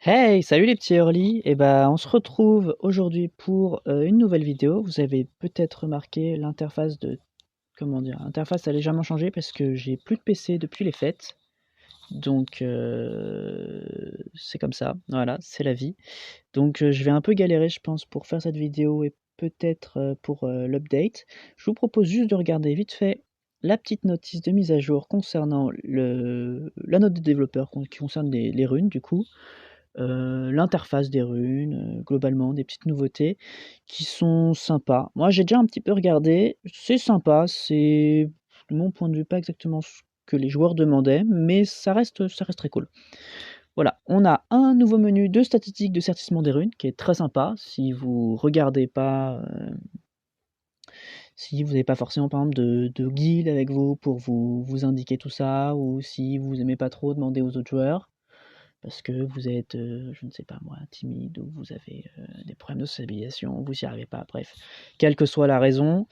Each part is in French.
Hey, salut les petits early. On se retrouve aujourd'hui pour une nouvelle vidéo. Vous avez peut-être remarqué l'interface l'interface a légèrement changé parce que j'ai plus de PC depuis les fêtes. Donc c'est comme ça. Voilà, c'est la vie. Donc je vais un peu galérer, je pense, pour faire cette vidéo et peut-être pour l'update. Je vous propose juste de regarder vite fait la petite notice de mise à jour concernant la note de développeur qui concerne les runes du coup. L'interface des runes, globalement des petites nouveautés qui sont sympas. Moi j'ai déjà un petit peu regardé, c'est sympa, c'est de mon point de vue pas exactement ce que les joueurs demandaient, mais ça reste très cool. Voilà, on a un nouveau menu de statistiques de certissement des runes qui est très sympa. Si vous regardez pas, si vous n'avez pas forcément par exemple de guilde avec vous pour vous indiquer tout ça, ou si vous aimez pas trop demander aux autres joueurs, parce que vous êtes, je ne sais pas moi, timide, ou vous avez des problèmes de socialisation, vous n'y arrivez pas, bref, quelle que soit la raison,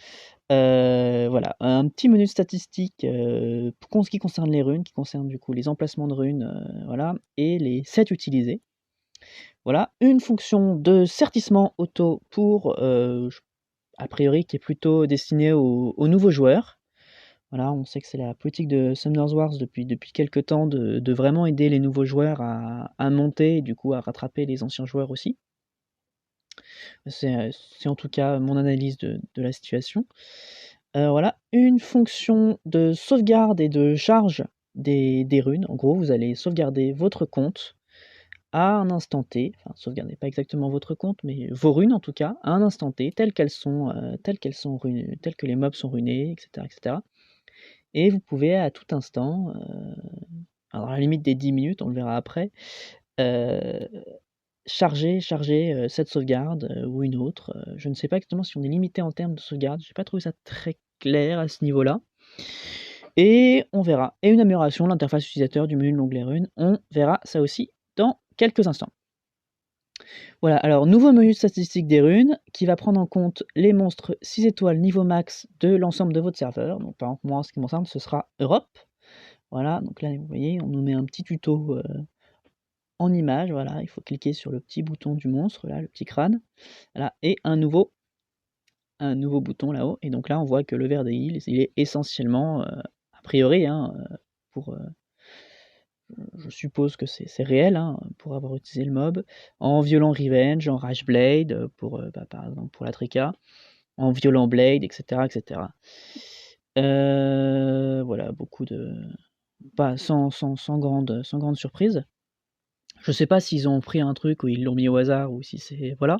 voilà, un petit menu de statistiques pour ce qui concerne les runes, qui concerne du coup les emplacements de runes, voilà, et les sets utilisés. Voilà, une fonction de certissement auto pour, a priori, qui est plutôt destinée aux nouveaux joueurs. Voilà, on sait que c'est la politique de Summoners Wars depuis quelques temps de vraiment aider les nouveaux joueurs à monter et du coup à rattraper les anciens joueurs aussi. C'est en tout cas mon analyse de la situation. Voilà, une fonction de sauvegarde et de charge des runes. En gros, vous allez sauvegarder votre compte à un instant T, enfin sauvegarder pas exactement votre compte, mais vos runes en tout cas, à un instant T, telles qu'elles sont runées, telles que les mobs sont runés, etc., etc. Et vous pouvez à tout instant, alors à la limite des 10 minutes, on le verra après, heu, charger, cette sauvegarde, ou une autre, je ne sais pas exactement si on est limité en termes de sauvegarde, j'ai pas trouvé ça très clair à ce niveau-là. Et on verra. Et une amélioration de l'interface utilisateur du menu de l'onglet runes, on verra ça aussi dans quelques instants. Voilà, alors nouveau menu de statistiques des runes, qui va prendre en compte les monstres 6 étoiles niveau max de l'ensemble de votre serveur. Donc par exemple moi en ce qui me concerne ce sera Europe. Voilà, donc là vous voyez, on nous met un petit tuto en image, voilà, il faut cliquer sur le petit bouton du monstre, là, le petit crâne, voilà, et un nouveau bouton là-haut, et donc là on voit que le verre des îles, il est essentiellement, a priori, hein, pour, je suppose que c'est réel, hein, pour avoir utilisé le mob, en violent revenge, en rage blade, pour, par exemple pour la Trika, en violent blade, etc., etc. Voilà, beaucoup de, pas sans grande surprise. Je sais pas s'ils ont pris un truc ou ils l'ont mis au hasard ou si c'est, voilà.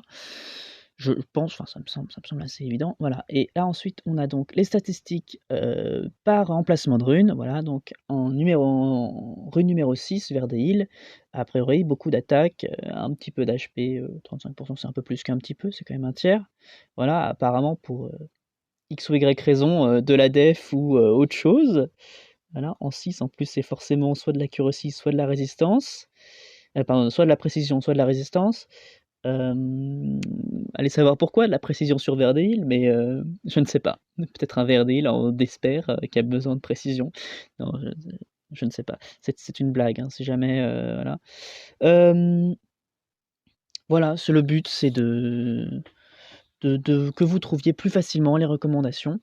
Je pense, enfin ça me semble assez évident, voilà. Et là ensuite on a donc les statistiques par emplacement de rune, voilà, donc en rune numéro 6 vers des heals, a priori beaucoup d'attaques, un petit peu d'HP, 35% c'est un peu plus qu'un petit peu, c'est quand même un tiers. Voilà, apparemment pour X ou Y raison, de la def ou autre chose. Voilà, en 6 en plus c'est forcément soit de l'accuracy, soit de la résistance. Pardon, soit de la précision, soit de la résistance. Allez savoir pourquoi, de la précision sur Verdale, mais je ne sais pas. Peut-être un Verdale en Despair qui a besoin de précision. Non, je ne sais pas. C'est une blague, hein, si jamais, voilà. Voilà, le but, c'est que vous trouviez plus facilement les recommandations.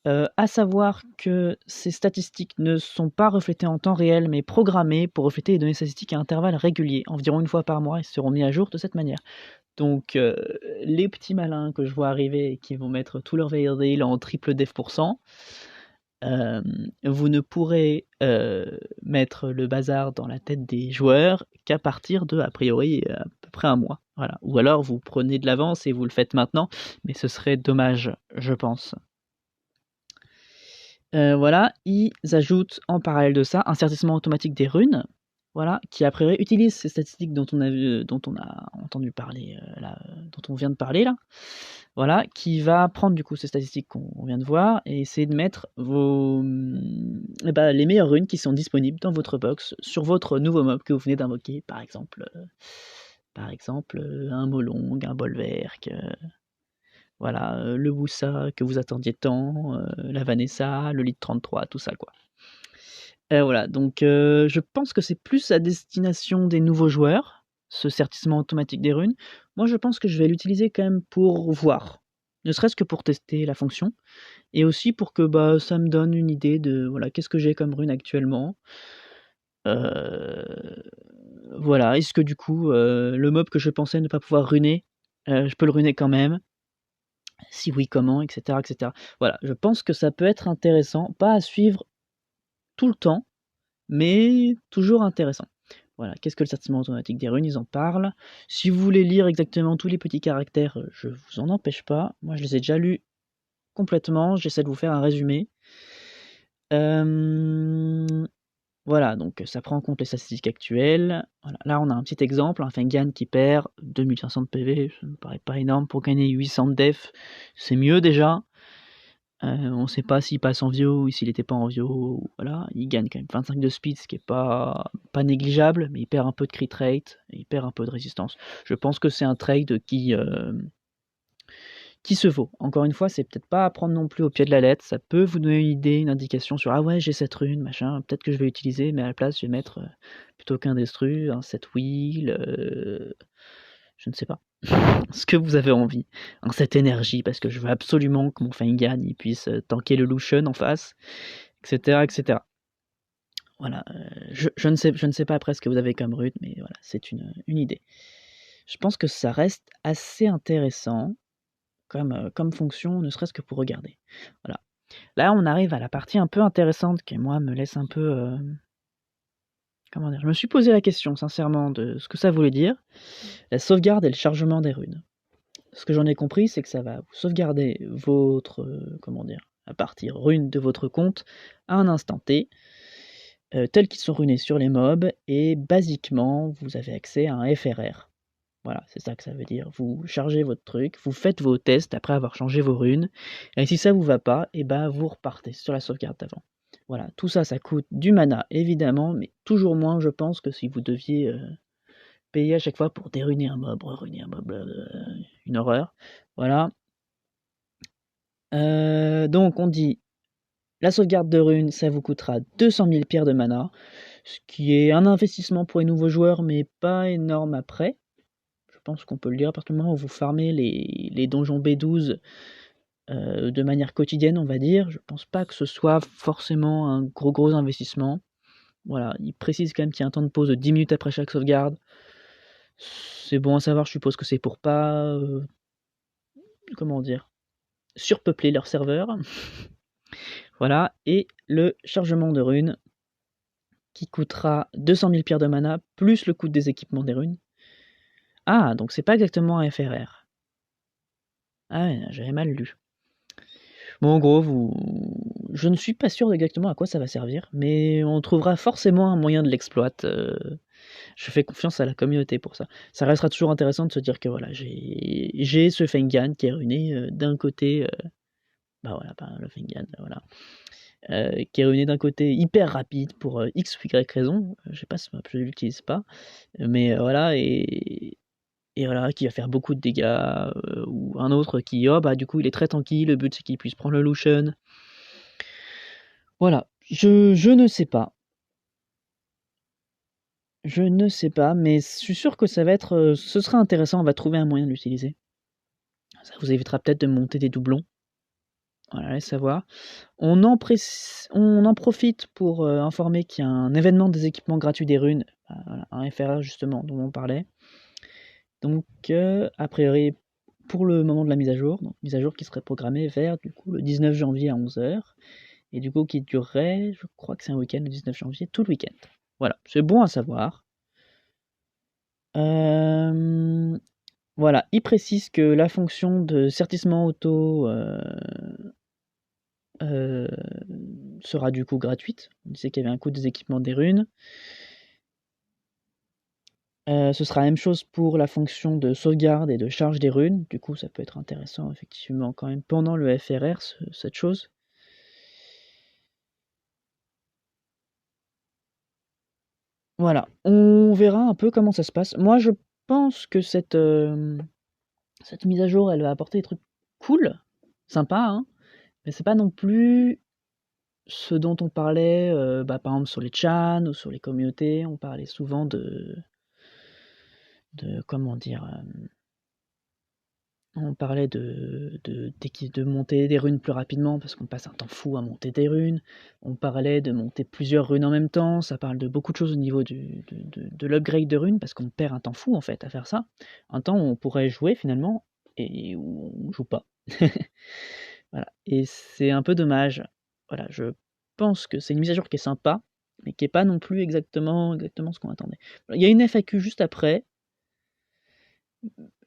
À savoir que ces statistiques ne sont pas reflétées en temps réel, mais programmées pour refléter les données statistiques à intervalles réguliers, environ une fois par mois, et seront mis à jour de cette manière. Donc, les petits malins que je vois arriver et qui vont mettre tout leur Verdale en triple def %, vous ne pourrez mettre le bazar dans la tête des joueurs qu'à partir de, a priori, à peu près un mois. Voilà. Ou alors vous prenez de l'avance et vous le faites maintenant, mais ce serait dommage, je pense. Voilà, ils ajoutent en parallèle de ça un certissement automatique des runes, voilà, qui a priori utilise ces statistiques dont on a entendu parler, là, dont on vient de parler là. Voilà, qui va prendre du coup ces statistiques qu'on vient de voir et essayer de mettre les meilleures runes qui sont disponibles dans votre box sur votre nouveau mob que vous venez d'invoquer, par exemple, un Molong, un Bolverk, voilà, le Woosa que vous attendiez tant, la Vanessa, le Lead 33, tout ça quoi. Voilà, donc je pense que c'est plus à destination des nouveaux joueurs, ce certissement automatique des runes. Moi, je pense que je vais l'utiliser quand même pour voir, ne serait-ce que pour tester la fonction, et aussi pour que ça me donne une idée de voilà, qu'est-ce que j'ai comme rune actuellement. Voilà, est-ce que du coup, le mob que je pensais ne pas pouvoir runer, je peux le runer quand même? Si oui, comment? Et cetera, et cetera. Voilà, je pense que ça peut être intéressant, pas à suivre tout le temps, mais toujours intéressant. Voilà, qu'est-ce que le certissement automatique des runes? Ils en parlent. Si vous voulez lire exactement tous les petits caractères, je vous en empêche pas. Moi, je les ai déjà lus complètement. J'essaie de vous faire un résumé. Voilà, donc ça prend en compte les statistiques actuelles. Voilà. Là, on a un petit exemple, un Fengan qui perd 2500 de PV, ça me paraît pas énorme. Pour gagner 800 de def, c'est mieux déjà. On sait pas s'il passe en Vio ou s'il était pas en Vio. Voilà, il gagne quand même 25 de speed, ce qui est pas négligeable, mais il perd un peu de crit rate, et il perd un peu de résistance. Je pense que c'est un trade qui se vaut. Encore une fois, c'est peut-être pas à prendre non plus au pied de la lettre, ça peut vous donner une idée, une indication sur ah ouais, j'ai cette rune, machin, peut-être que je vais l'utiliser, mais à la place, je vais mettre plutôt qu'un destru, un set wheel, je ne sais pas. Ce que vous avez envie, cette énergie, parce que je veux absolument que mon Fengan il puisse tanker le Lucian en face, etc. etc. Voilà, je ne sais pas après ce que vous avez comme rune, mais voilà, c'est une idée. Je pense que ça reste assez intéressant comme fonction, ne serait-ce que pour regarder. Voilà. Là, on arrive à la partie un peu intéressante qui, moi, me laisse un peu... comment dire? Je me suis posé la question, sincèrement, de ce que ça voulait dire. La sauvegarde et le chargement des runes. Ce que j'en ai compris, c'est que ça va vous sauvegarder votre... comment dire? La partie rune de votre compte à un instant T, tels qu'ils sont runés sur les mobs, et basiquement, vous avez accès à un FRR. Voilà, c'est ça que ça veut dire. Vous chargez votre truc, vous faites vos tests après avoir changé vos runes, et si ça vous va pas, et vous repartez sur la sauvegarde d'avant. Voilà, tout ça, ça coûte du mana, évidemment, mais toujours moins, je pense, que si vous deviez payer à chaque fois pour déruner un mob, reruner un mob, une horreur. Voilà. Donc, on dit, la sauvegarde de runes, ça vous coûtera 200 000 pierres de mana, ce qui est un investissement pour les nouveaux joueurs, mais pas énorme après. Je pense qu'on peut le dire à partir du moment où vous farmez les donjons B12 de manière quotidienne, on va dire. Je pense pas que ce soit forcément un gros investissement. Voilà, il précise quand même qu'il y a un temps de pause de 10 minutes après chaque sauvegarde. C'est bon à savoir, je suppose que c'est pour pas... comment dire, surpeupler leur serveur. Voilà, et le chargement de runes qui coûtera 200 000 pierres de mana plus le coût des équipements des runes. Ah, donc c'est pas exactement un FRR. Ah ouais, j'avais mal lu. Bon, en gros, je ne suis pas sûr exactement à quoi ça va servir, mais on trouvera forcément un moyen de l'exploiter. Je fais confiance à la communauté pour ça. Ça restera toujours intéressant de se dire que voilà, j'ai ce Fengan qui est ruiné d'un côté, voilà, pas le Fengan, voilà, qui est ruiné d'un côté hyper rapide pour X ou Y raison. Je sais pas si je l'utilise pas, mais voilà, et voilà, qui va faire beaucoup de dégâts, ou un autre qui, du coup, il est très tanky, le but c'est qu'il puisse prendre le Lucian. Voilà, je ne sais pas. Je ne sais pas, mais je suis sûr que ça va être, ce sera intéressant, on va trouver un moyen de l'utiliser. Ça vous évitera peut-être de monter des doublons. Voilà, laisse savoir. On en profite pour informer qu'il y a un événement des équipements gratuits des runes, voilà, un FRR justement dont on parlait. Donc, a priori, pour le moment de la mise à jour, donc mise à jour qui serait programmée vers du coup le 19 janvier à 11h, et du coup qui durerait, je crois que c'est un week-end le 19 janvier, tout le week-end. Voilà, c'est bon à savoir. Voilà, il précise que la fonction de certissement auto sera du coup gratuite. On disait qu'il y avait un coût des équipements des runes. Ce sera la même chose pour la fonction de sauvegarde et de charge des runes. Du coup, ça peut être intéressant, effectivement, quand même, pendant le FRR, cette chose. Voilà, on verra un peu comment ça se passe. Moi, je pense que cette mise à jour, elle va apporter des trucs cool, sympa, hein, mais c'est pas non plus ce dont on parlait, par exemple sur les chans ou sur les communautés. On parlait souvent comment dire, on parlait de monter des runes plus rapidement parce qu'on passe un temps fou à monter des runes. On parlait de monter plusieurs runes en même temps. Ça parle de beaucoup de choses au niveau de l'upgrade de runes parce qu'on perd un temps fou en fait à faire ça. Un temps où on pourrait jouer finalement et où on joue pas. Voilà. Et c'est un peu dommage. Voilà, je pense que c'est une mise à jour qui est sympa, mais qui est pas non plus exactement ce qu'on attendait. Il y a une FAQ juste après.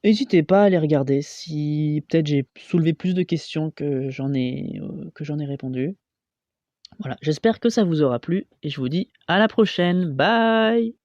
N'hésitez pas à les regarder si peut-être j'ai soulevé plus de questions que j'en ai répondu. Voilà, j'espère que ça vous aura plu et je vous dis à la prochaine. Bye!